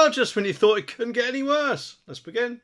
Well, just when you thought it couldn't get any worse. Let's begin.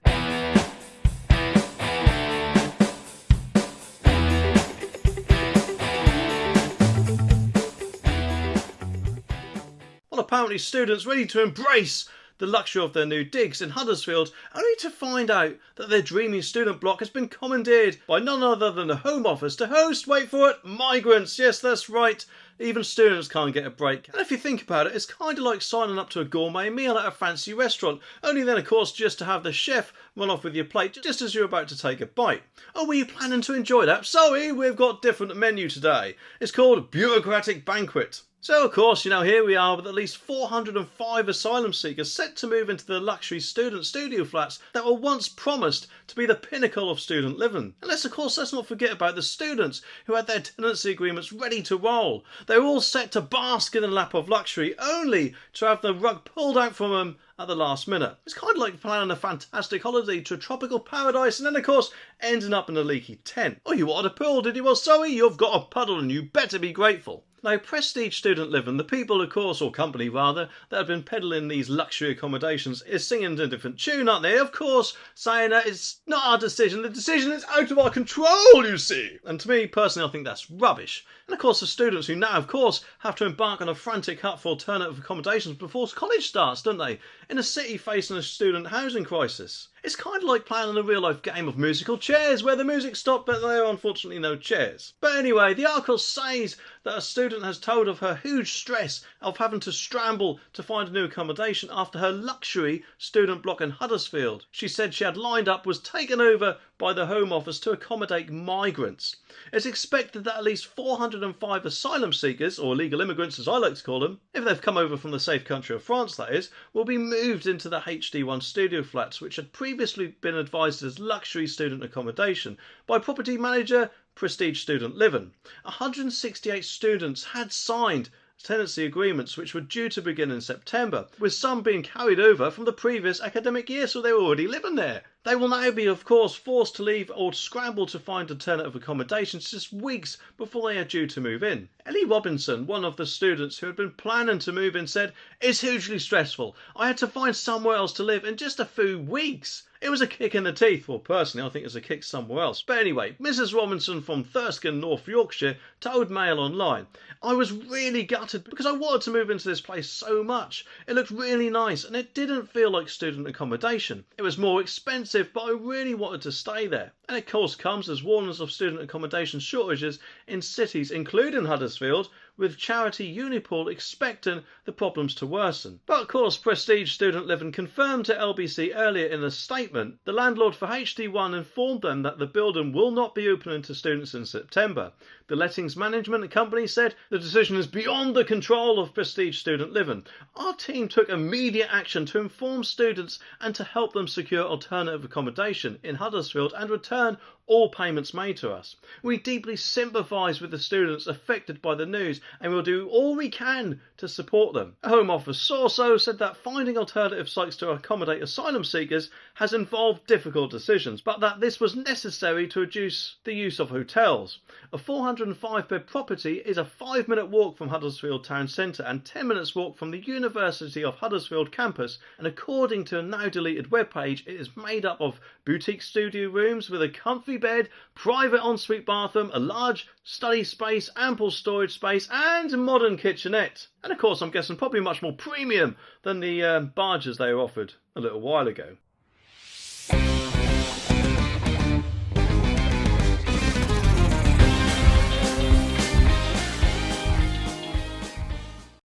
Well, apparently students ready to embrace the luxury of their new digs in Huddersfield, only to find out that their dreamy student block has been commandeered by none other than the Home Office to host, wait for it, migrants. Yes, that's right. Even students can't get a break. And if you think about it, it's kind of like signing up to a gourmet meal at a fancy restaurant, only then of course just to have the chef run off with your plate just as you're about to take a bite. Oh, were you planning to enjoy that? Sorry, we've got a different menu today. It's called Bureaucratic Banquet. So of course, here we are with at least 405 asylum seekers set to move into the luxury student studio flats that were once promised to be the pinnacle of student living. And let's not forget about the students who had their tenancy agreements ready to roll. They were all set to bask in the lap of luxury, only to have the rug pulled out from them at the last minute. It's kind of like planning a fantastic holiday to a tropical paradise and then of course ending up in a leaky tent. Oh, you wanted a pool, did you? Well, sorry, you've got a puddle and you better be grateful. Now, prestige student living, the people, of course, or company rather, that have been peddling these luxury accommodations is singing a different tune, aren't they? Of course, saying that it's not our decision. The decision is out of our control, you see. And to me, personally, I think that's rubbish. And of course, the students who now, of course, have to embark on a frantic hunt for alternative accommodations before college starts, don't they? In a city facing a student housing crisis. It's kind of like playing a real-life game of musical chairs where the music stopped but there are unfortunately no chairs. But anyway, the article says that a student has told of her huge stress of having to scramble to find a new accommodation after her luxury student block in Huddersfield. She said she had lined up was taken over by the Home Office to accommodate migrants. It's expected that at least 405 asylum seekers, or legal immigrants as I like to call them, if they've come over from the safe country of France that is, will be moved into the HD1 studio flats which had previously been advised as luxury student accommodation by property manager Prestige Student Living. 168 students had signed tenancy agreements which were due to begin in September, with some being carried over from the previous academic year, so they were already living there. They will now be, of course, forced to leave or scramble to find alternative accommodations just weeks before they are due to move in. Ellie Robinson, one of the students who had been planning to move in, said, "It's hugely stressful. I had to find somewhere else to live in just a few weeks. It was a kick in the teeth." Well, personally, I think it's a kick somewhere else. But anyway, Mrs. Robinson from Thurston, North Yorkshire, told Mail Online, "I was really gutted because I wanted to move into this place so much. It looked really nice and it didn't feel like student accommodation. It was more expensive, but I really wanted to stay there." And of course comes as warnings of student accommodation shortages in cities including Huddersfield, with charity Unipool expecting the problems to worsen. But of course, Prestige Student Living confirmed to LBC earlier in a statement the landlord for HD1 informed them that the building will not be opening to students in September. The lettings management company said the decision is beyond the control of Prestige Student Living. Our team took immediate action to inform students and to help them secure alternative accommodation in Huddersfield and return all payments made to us. We deeply sympathise with the students affected by the news and will do all we can to support them. A Home Office source said that finding alternative sites to accommodate asylum seekers has involved difficult decisions, but that this was necessary to reduce the use of hotels. A 405-bed property is a 5-minute walk from Huddersfield town centre and 10 minutes walk from the University of Huddersfield campus, and according to a now deleted webpage, it is made up of boutique studio rooms with a comfy bed, private ensuite bathroom, a large study space, ample storage space and a modern kitchenette. And of course I'm guessing probably much more premium than the barges they were offered a little while ago.